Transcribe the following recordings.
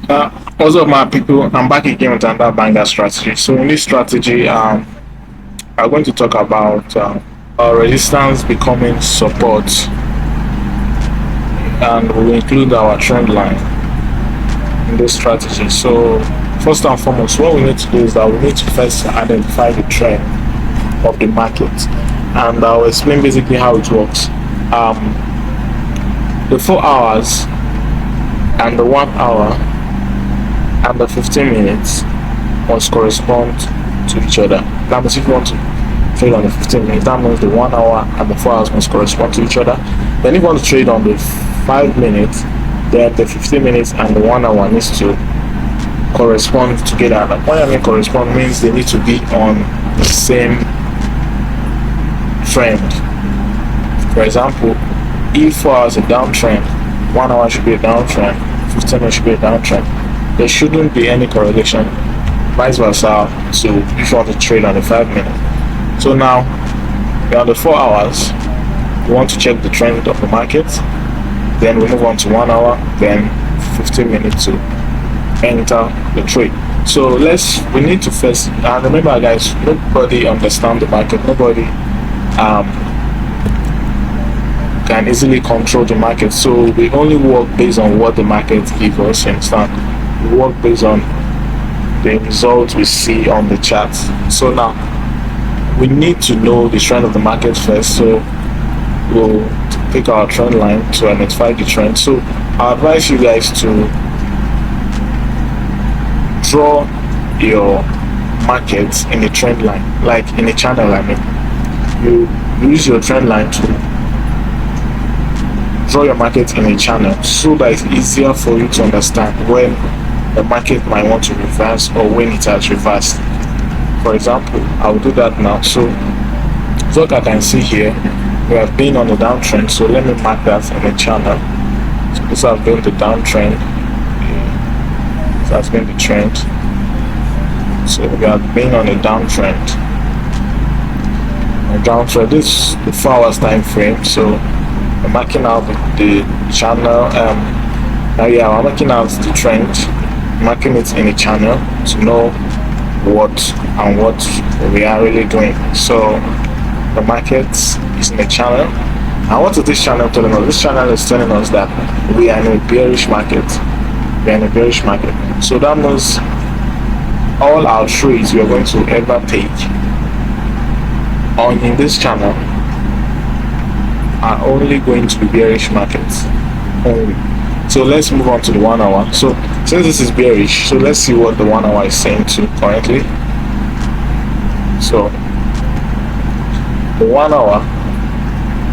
What's up, my people? I'm back again with another banger strategy. So in this strategy, I'm going to talk about resistance becoming support, and we'll include our trend line in this strategy. So first and foremost, what we need to do is that we need to first identify the trend of the market, and I'll explain basically how it works. The 4 hours and the 1 hour and the 15 minutes must correspond to each other. That means if you want to trade on the 15 minutes, that means the 1 hour and the 4 hours must correspond to each other. Then if you want to trade on the 5 minutes, then the 15 minutes and the 1 hour needs to correspond together. Like when I mean correspond means they need to be on the same trend. For example, if 4 hours a downtrend, 1 hour should be a downtrend, 15 minutes should be a downtrend. There shouldn't be any correlation, vice versa. So if you want to trade on the 5 minutes, so now we're on the 4 hours, we want to check the trend of the market, then we move on to 1 hour, then 15 minutes to enter the trade. So we need to first, and remember guys, nobody understands the market, nobody can easily control the market, so we only work based on what the market gives us. You understand? We work based on the results we see on the chart. So now we need to know the trend of the market first, so we'll pick our trend line to identify the trend. So I advise you guys to draw your market in a trend line, like in a channel. I mean, you use your trend line to draw your market in a channel, so that it's easier for you to understand when the market might want to reverse or when it has reversed. For example, I will do that now. So what I can see here, we have been on the downtrend, so let me mark that in the channel. So this has been the downtrend, this has been the trend. So we have been on a downtrend. This is the 4 hours time frame. So I'm marking out the channel. I'm marking out the trend, marking it in a channel to know what we are really doing. So the market is in a channel, and what is this channel telling us? This channel is telling us that we are in a bearish market. We are in a bearish market. So that means all our trades we are going to ever take in this channel are only going to be bearish markets only. So let's move on to the 1 hour. So since this is bearish, so let's see what the 1 hour is saying to currently. So the 1 hour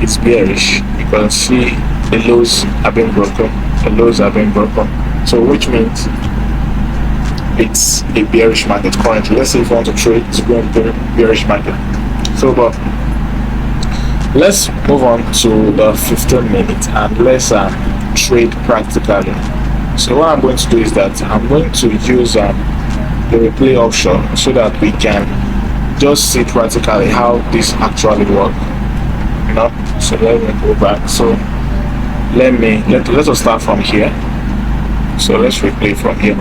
is bearish. You can see the lows have been broken. The lows have been broken. So which means it's a bearish market currently. Let's say if you want to trade, it's going to be a bearish market. So but let's move on to the 15 minutes and let's trade practically. So what I'm going to do is that I'm going to use the replay option so that we can just see practically how this actually works. You know, so let me go back. So let us start from here. So let's replay from here.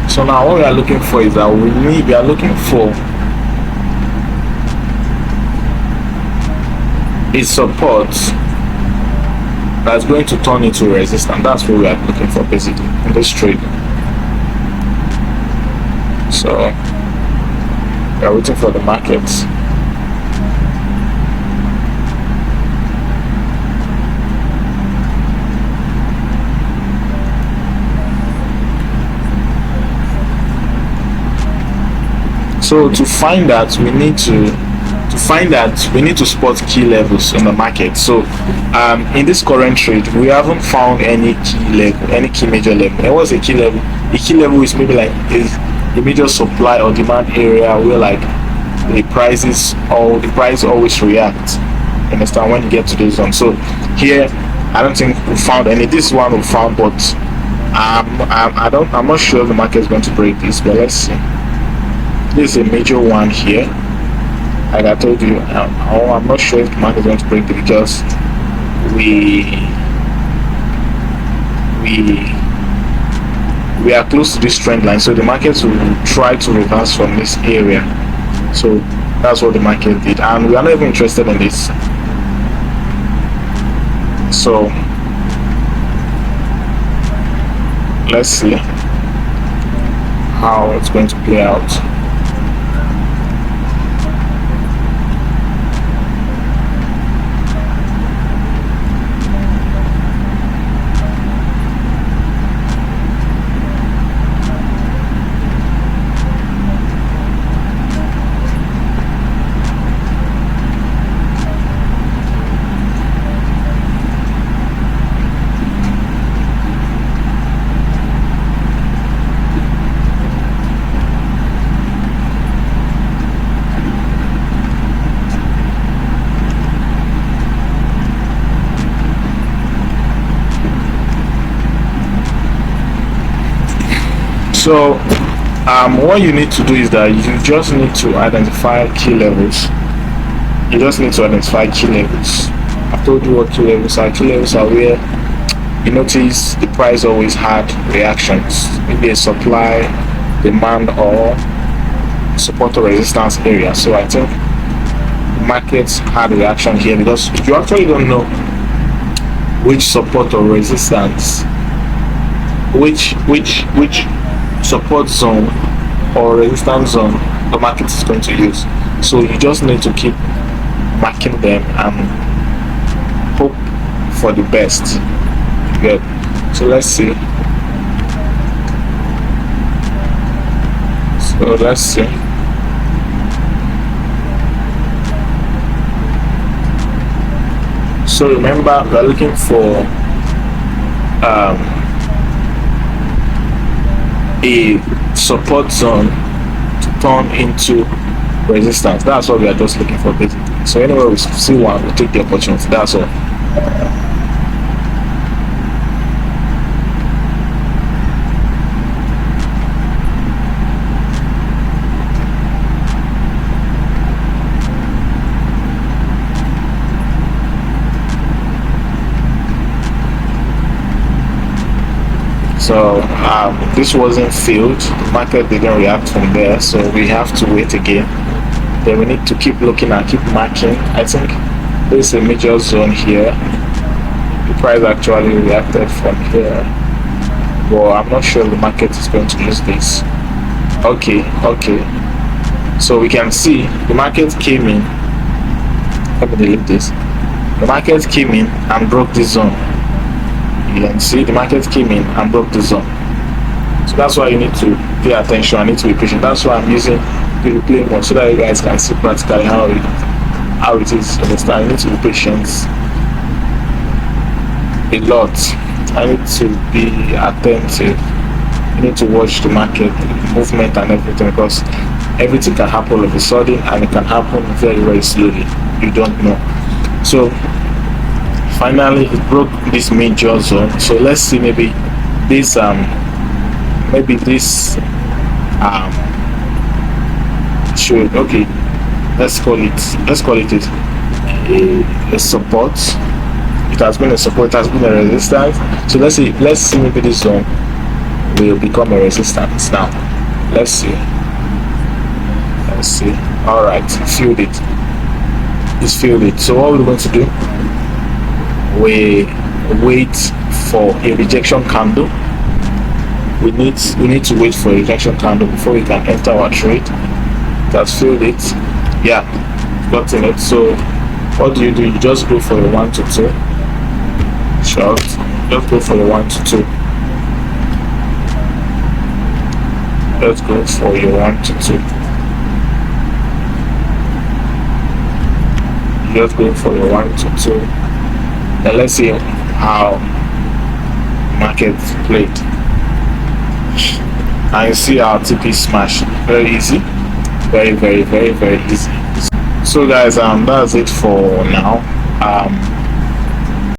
So now what we are looking for is that we are looking for a support that's going to turn into resistance. That's what we are looking for basically in this trade. So we are waiting for the markets. So to find that, we need to spot key levels in the market. So in this current trade, we haven't found any key major level. There was a key level. The key level is maybe like a major supply or demand area where like the price always react. Understand, when you get to this zone. So here I don't think we found any. This one we found, but I'm not sure if the market is going to break this, but let's see. This is a major one here. Like I told you, I'm not sure if the market is going to break it because we are close to this trend line, so the market will try to reverse from this area. So that's what the market did, and we are not even interested in this. So let's see how it's going to play out. So what you need to do is that you just need to identify key levels. You just need to identify key levels. I've told you what key levels are. Key levels are where you notice the price always had reactions, maybe a supply, demand, or support or resistance area. So I think markets had reaction here because you actually don't know which support or resistance, which support zone or resistance zone the market is going to use. So you just need to keep marking them and hope for the best. Good. So let's see. So remember, we're looking for a support zone to turn into resistance. That's what we are just looking for basically. So anywhere we see one, we'll take the opportunity. That's all. So this wasn't filled, the market didn't react from there, so we have to wait again. Then we need to keep looking and keep marking. I think there's a major zone here. The price actually reacted from here, but I'm not sure the market is going to use this. Okay, so we can see the market came in. Let me delete this. The market came in and broke this zone. You can see the market came in and broke the zone. So that's why you need to pay attention. I need to be patient. That's why I'm using the replay mode, so that you guys can see practically how it is. Understand? I need to be patient a lot. I need to be attentive. You need to watch the market movement and everything, because everything can happen all of a sudden and it can happen very, very slowly. You don't know. So finally it broke this major zone. So let's see, maybe this should, okay, let's call it a support. It has been a support, it has been a resistance. So let's see maybe this zone will become a resistance. Now let's see. All right, filled it. It's filled it. So what we're going to do, we wait for a rejection candle. We need to wait for a rejection candle before we can enter our trade. That's filled it. Yeah, gotten it. So what do? You just go for a 1 to 2 short. Just go for a 1 to 2. Let's go for your 1 to 2. Just go for your 1 to 2. Then let's see how market played. And you see our TP smash. Very easy. Very, very, very, very easy. So guys, that's it for now.